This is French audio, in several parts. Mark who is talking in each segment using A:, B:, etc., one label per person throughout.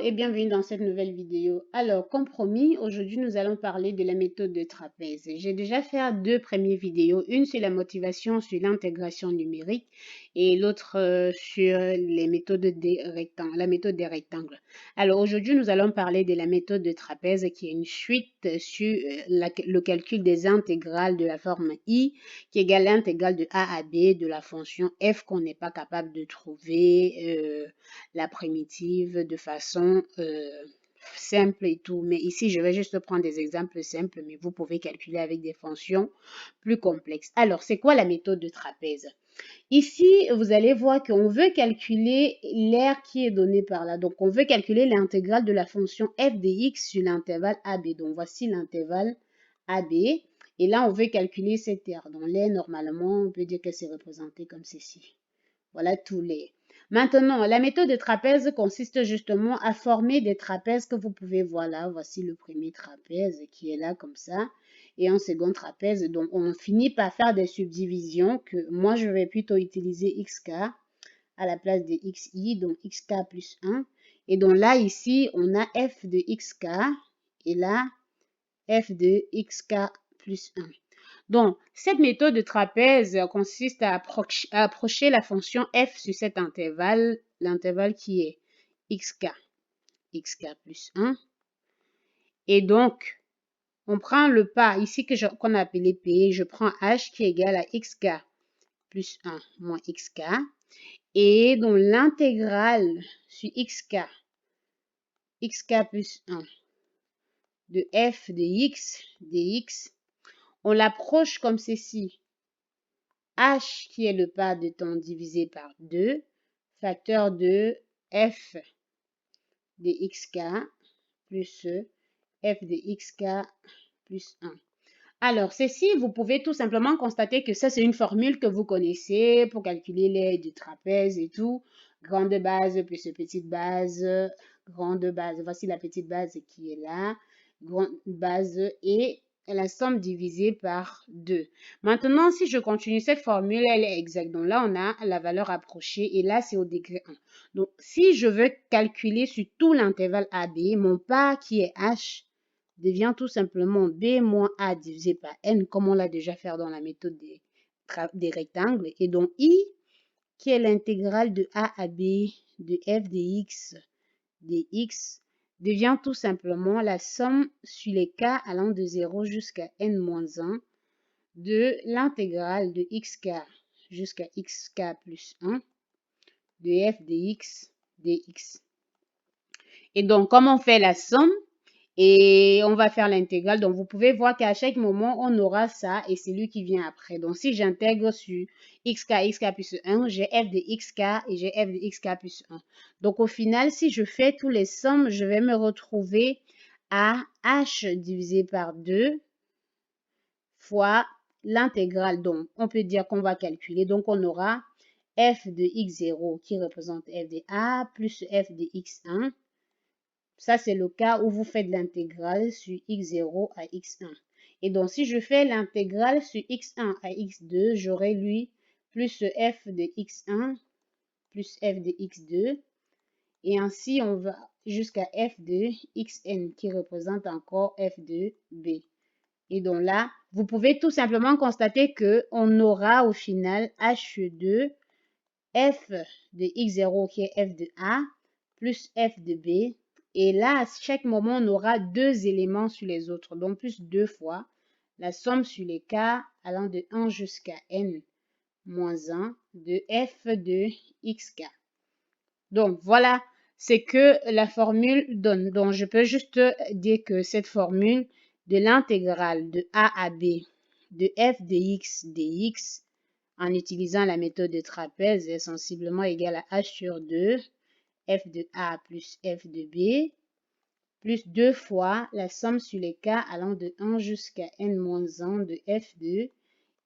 A: et bienvenue dans cette nouvelle vidéo. Alors, comme promis, aujourd'hui nous allons parler de la méthode de trapèze. J'ai déjà fait deux premières vidéos, une sur la motivation, sur l'intégration numérique et l'autre sur les méthodes des rectangles, la méthode des rectangles. Alors aujourd'hui nous allons parler de la méthode de trapèze qui est une suite sur le calcul des intégrales de la forme I qui égale l'intégrale de A à B de la fonction f qu'on n'est pas capable de trouver la primitive de façon simple et tout. Mais ici, je vais juste prendre des exemples simples, mais vous pouvez calculer avec des fonctions plus complexes. Alors, c'est quoi la méthode de trapèze? Ici, vous allez voir qu'on veut calculer l'aire qui est donné par là. Donc, on veut calculer l'intégrale de la fonction f de x sur l'intervalle AB. Donc, voici l'intervalle AB. Et là, on veut calculer cette aire. Donc, l'aire, normalement, on peut dire que c'est représenté comme ceci. Voilà tous les. Maintenant, la méthode de trapèze consiste justement à former des trapèzes que vous pouvez voir là. Voici le premier trapèze qui est là comme ça. Et un second trapèze. Donc, on finit par faire des subdivisions que moi, je vais plutôt utiliser xk à la place de xi, donc xk plus 1. Et donc là, ici, on a f de xk et là, f de xk plus 1. Donc, cette méthode de trapèze consiste à approcher la fonction f sur cet intervalle, l'intervalle qui est xk plus 1. Et donc, on prend le pas ici qu'on a appelé p, je prends h qui est égal à xk plus 1 moins xk. Et donc, l'intégrale sur xk plus 1 de f de x dx, on l'approche comme ceci. H qui est le pas de temps divisé par 2, facteur de f de xk plus f de xk plus 1. Alors, ceci, vous pouvez tout simplement constater que ça, c'est une formule que vous connaissez pour calculer l'aire du trapèze et tout. Grande base plus petite base, grande base. Voici la petite base qui est là. Grande base et la somme divisée par 2. Maintenant, si je continue cette formule, elle est exacte. Donc là, on a la valeur approchée et là, c'est au degré 1. Donc, si je veux calculer sur tout l'intervalle AB, mon pas qui est H devient tout simplement B moins A divisé par N, comme on l'a déjà fait dans la méthode des rectangles. Et donc, I, qui est l'intégrale de A à B de f de x dx, devient tout simplement la somme sur les k allant de 0 jusqu'à n-1 de l'intégrale de xk jusqu'à xk plus 1 de f de x dx. Et donc, comme on fait la somme, et on va faire l'intégrale. Donc, vous pouvez voir qu'à chaque moment, on aura ça et c'est lui qui vient après. Donc, si j'intègre sur xk plus 1, j'ai f de xk et j'ai f de xk plus 1. Donc, au final, si je fais tous les sommes, je vais me retrouver à h divisé par 2 fois l'intégrale. Donc, on peut dire qu'on va calculer. Donc, on aura f de x0 qui représente f de a plus f de x1. Ça, c'est le cas où vous faites l'intégrale sur x0 à x1. Et donc, si je fais l'intégrale sur x1 à x2, j'aurai lui plus f de x1 plus f de x2. Et ainsi, on va jusqu'à f de xn qui représente encore f de b. Et donc là, vous pouvez tout simplement constater qu'on aura au final h2 f de x0 qui est f de a plus f de b. Et là, à chaque moment, on aura deux éléments sur les autres, donc plus deux fois la somme sur les k allant de 1 jusqu'à n moins 1 de f de xk. Donc, voilà ce que la formule donne. Donc, je peux juste dire que cette formule de l'intégrale de a à b de f de x dx en utilisant la méthode de trapèze est sensiblement égale à h sur 2 f de a plus f de b, plus 2 fois la somme sur les k allant de 1 jusqu'à n-1 de f de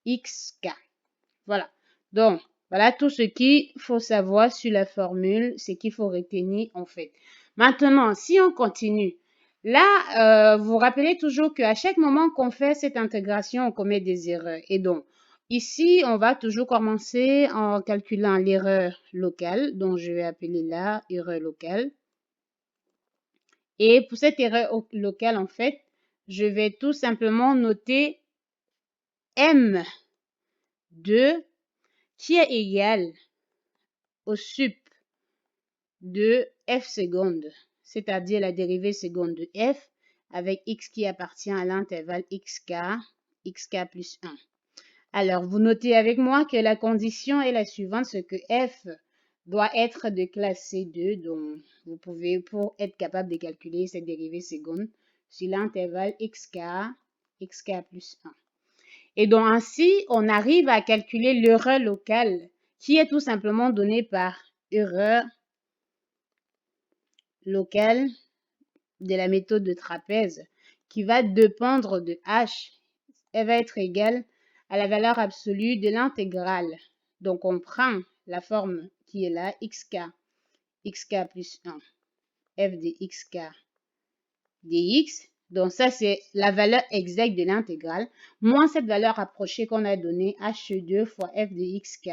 A: xk. Voilà. Donc, voilà tout ce qu'il faut savoir sur la formule, ce qu'il faut retenir en fait. Maintenant, si on continue, là, vous vous rappelez toujours qu'à chaque moment qu'on fait cette intégration, on commet des erreurs. Et donc, ici, on va toujours commencer en calculant l'erreur locale, donc je vais appeler là erreur locale. Et pour cette erreur locale, en fait, je vais tout simplement noter M2 qui est égal au sup de f seconde, c'est-à-dire la dérivée seconde de f avec x qui appartient à l'intervalle xk plus 1. Alors, vous notez avec moi que la condition est la suivante, c'est que f doit être de classe C2, donc vous pouvez, pour être capable de calculer cette dérivée seconde, sur l'intervalle xk plus 1. Et donc ainsi, on arrive à calculer l'erreur locale qui est tout simplement donnée par erreur locale de la méthode de trapèze qui va dépendre de h. Elle va être égale à la valeur absolue de l'intégrale. Donc on prend la forme qui est là, xk plus 1, f de xk dx. Donc ça, c'est la valeur exacte de l'intégrale, moins cette valeur approchée qu'on a donnée, h2 fois f de xk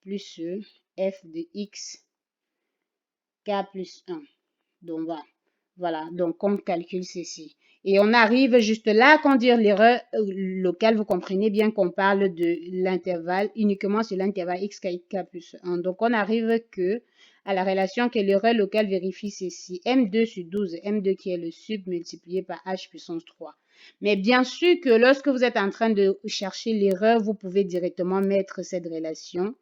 A: plus f de xk plus 1. Donc voilà, donc on calcule ceci. Et on arrive juste là, quand dire l'erreur locale, vous comprenez bien qu'on parle de l'intervalle, uniquement sur l'intervalle xk plus 1. Donc on arrive que à la relation que l'erreur locale vérifie ceci, m2 sur 12, m2 qui est le sup multiplié par h puissance 3. Mais bien sûr que lorsque vous êtes en train de chercher l'erreur, vous pouvez directement mettre cette relation.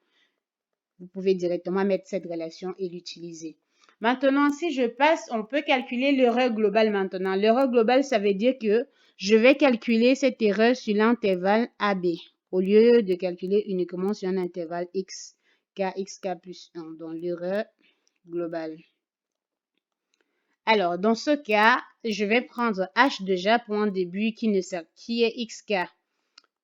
A: Vous pouvez directement mettre cette relation et l'utiliser. Maintenant, si je passe, on peut calculer l'erreur globale maintenant. L'erreur globale, ça veut dire que je vais calculer cette erreur sur l'intervalle AB au lieu de calculer uniquement sur un intervalle xk plus 1, donc l'erreur globale. Alors, dans ce cas, je vais prendre h déjà pour un début qui est xk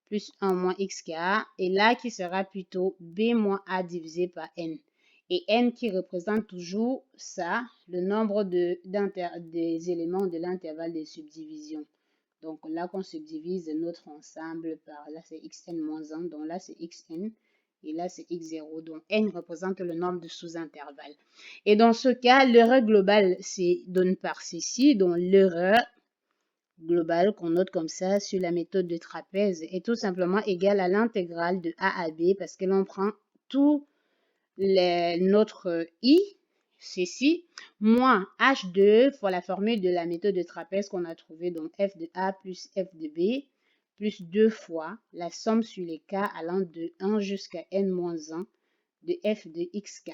A: plus 1 moins xk, et là qui sera plutôt b moins a divisé par n. Et n qui représente toujours ça, le nombre des éléments de l'intervalle de subdivision. Donc là qu'on subdivise notre ensemble par, là c'est xn moins 1, donc là c'est xn, et là c'est x0, donc n représente le nombre de sous-intervalles. Et dans ce cas, l'erreur globale c'est donné par ceci, donc l'erreur globale qu'on note comme ça sur la méthode de trapèze est tout simplement égale à l'intégrale de a à b parce que l'on prend tout notre i, ceci, moins h2 fois la formule de la méthode de trapèze qu'on a trouvé, donc f de a plus f de b, plus 2 fois la somme sur les cas allant de 1 jusqu'à n-1 de f de xk.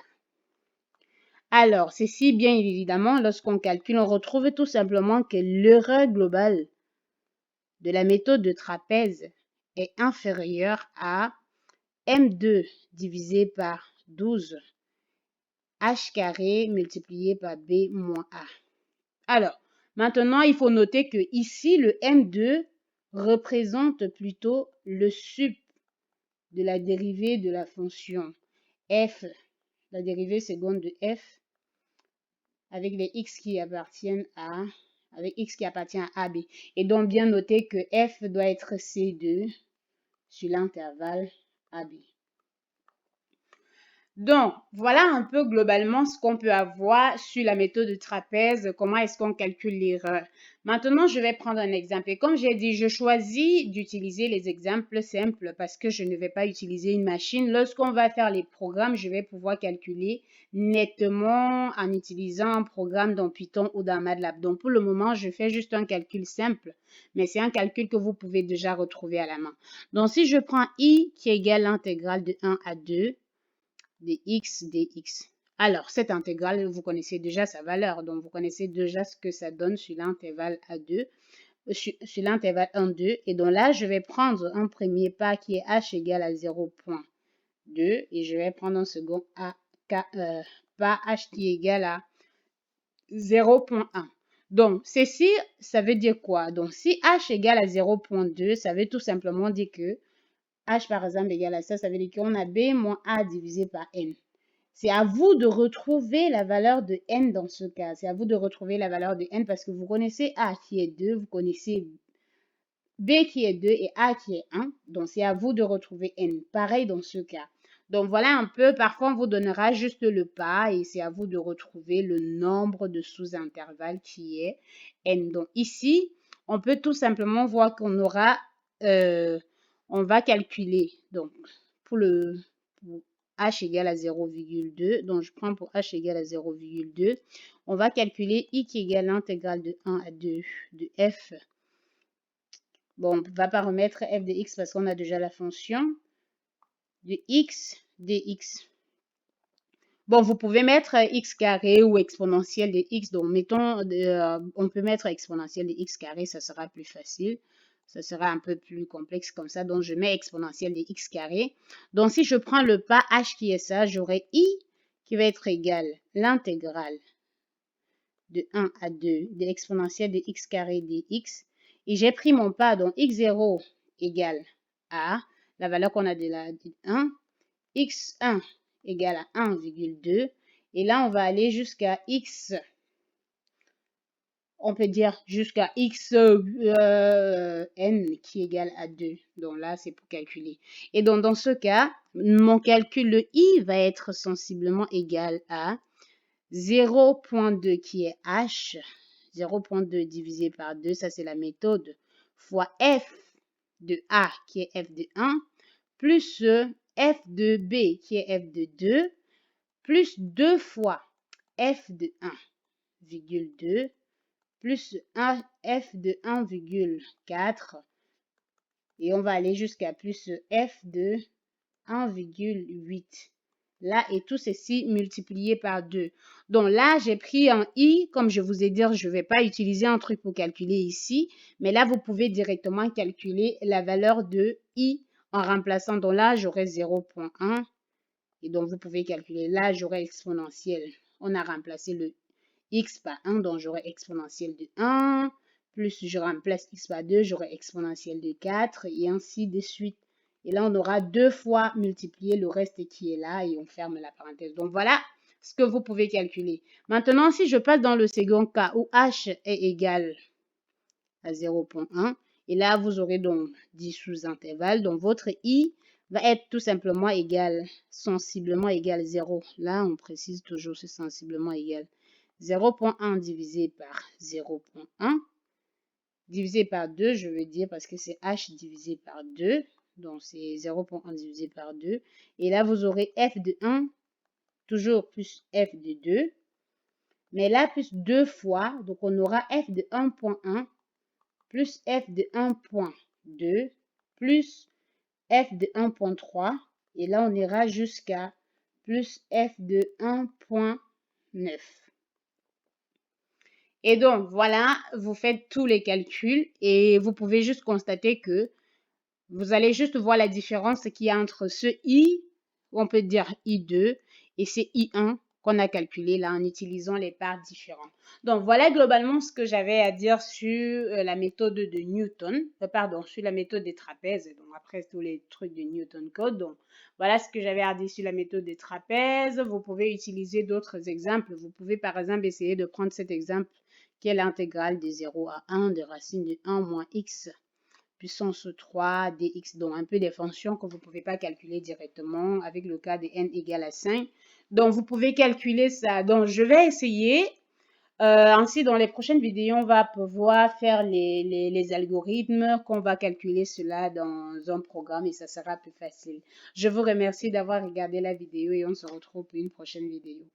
A: Alors, ceci, bien évidemment, lorsqu'on calcule, on retrouve tout simplement que l'erreur globale de la méthode de trapèze est inférieure à m2 divisé par 12 h carré multiplié par b moins a. Alors, maintenant, il faut noter que ici, le m2 représente plutôt le sup de la dérivée de la fonction f, la dérivée seconde de f, avec les x qui appartiennent à AB. Et donc, bien noter que f doit être C2 sur l'intervalle AB. Donc, voilà un peu globalement ce qu'on peut avoir sur la méthode de trapèze, comment est-ce qu'on calcule l'erreur. Maintenant, je vais prendre un exemple. Et comme j'ai dit, je choisis d'utiliser les exemples simples parce que je ne vais pas utiliser une machine. Lorsqu'on va faire les programmes, je vais pouvoir calculer nettement en utilisant un programme dans Python ou dans MATLAB. Donc, pour le moment, je fais juste un calcul simple, mais c'est un calcul que vous pouvez déjà retrouver à la main. Donc, si je prends i qui est égal à l'intégrale de 1 à 2, dx dx. Alors, cette intégrale, vous connaissez déjà sa valeur, donc vous connaissez déjà ce que ça donne sur l'intervalle A2, sur l'intervalle 1, 2, et donc là, je vais prendre un premier pas qui est h égale à 0.2, et je vais prendre un second pas h qui est égal à 0.1. Donc, ceci, ça veut dire quoi? Donc, si h égale à 0.2, ça veut tout simplement dire que h par exemple égale à ça, ça veut dire qu'on a b moins a divisé par n. C'est à vous de retrouver la valeur de n dans ce cas. C'est à vous de retrouver la valeur de n parce que vous connaissez a qui est 2, vous connaissez b qui est 2 et a qui est 1. Donc, c'est à vous de retrouver n. Pareil dans ce cas. Donc voilà un peu, parfois on vous donnera juste le pas et c'est à vous de retrouver le nombre de sous-intervalles qui est n. Donc ici, on peut tout simplement voir qu'on aura, on va calculer, donc pour h égale à 0,2, donc je prends pour h égale à 0,2, on va calculer i qui égale l'intégrale de 1 à 2 de f. Bon, on ne va pas remettre f de x parce qu'on a déjà la fonction de x dx. Bon, vous pouvez mettre x carré ou exponentielle de x. Donc, mettons, on peut mettre exponentielle de x carré, ça sera plus facile. Ça sera un peu plus complexe comme ça. Donc, je mets exponentielle de x carré. Donc, si je prends le pas h qui est ça, j'aurai i qui va être égal l'intégrale de 1 à 2 de l'exponentielle de x carré dx. Et j'ai pris mon pas, donc x0 égale à la valeur qu'on a de la 1, x1 égale à 1,2. Et là, on va aller jusqu'à x, on peut dire jusqu'à xn qui égale à 2. Donc là, c'est pour calculer. Et donc, dans ce cas, mon calcul de i va être sensiblement égal à 0,2 qui est h, 0,2 divisé par 2, ça c'est la méthode, fois f de a qui est f de 1, plus f de b qui est f de 2, plus 2 fois f de 1,2, plus f de 1,4, et on va aller jusqu'à plus f de 1,8. Là, et tout ceci multiplié par 2. Donc là, j'ai pris un i, comme je vous ai dit, je ne vais pas utiliser un truc pour calculer ici, mais là, vous pouvez directement calculer la valeur de i en remplaçant. Donc là, j'aurai 0,1. Et donc, vous pouvez calculer. Là, j'aurai exponentielle. On a remplacé le x par 1, donc j'aurai exponentielle de 1. Plus je remplace x par 2, j'aurai exponentielle de 4, et ainsi de suite. Et là, on aura 2 fois multiplié le reste qui est là, et on ferme la parenthèse. Donc, voilà ce que vous pouvez calculer. Maintenant, si je passe dans le second cas, où h est égal à 0,1, et là, vous aurez donc 10 sous-intervalles. Donc, votre i va être tout simplement égal, sensiblement égal 0. Là, on précise toujours c'est sensiblement égal 0,1 divisé par 0,1 divisé par 2, je veux dire, parce que c'est h divisé par 2. Donc, c'est 0,1 divisé par 2. Et là, vous aurez f de 1, toujours plus f de 2. Mais là, plus 2 fois, donc on aura f de 1,1 plus f de 1,2 plus f de 1,3. Et là, on ira jusqu'à plus f de 1,9. Et donc, voilà, vous faites tous les calculs et vous pouvez juste constater que vous allez juste voir la différence qu'il y a entre ce i, on peut dire i2, et ce i1 qu'on a calculé là en utilisant les parts différentes. Donc, voilà globalement ce que j'avais à dire sur la méthode de Newton, sur la méthode des trapèzes, donc après tous les trucs de Newton Code. Donc, voilà ce que j'avais à dire sur la méthode des trapèzes. Vous pouvez utiliser d'autres exemples. Vous pouvez par exemple essayer de prendre cet exemple qui est l'intégrale de 0 à 1 de racine de 1 moins x puissance 3 dx, donc un peu des fonctions que vous ne pouvez pas calculer directement avec le cas de n égale à 5. Donc, vous pouvez calculer ça. Donc, je vais essayer. Ainsi, dans les prochaines vidéos, on va pouvoir faire les algorithmes, qu'on va calculer cela dans un programme et ça sera plus facile. Je vous remercie d'avoir regardé la vidéo et on se retrouve pour une prochaine vidéo.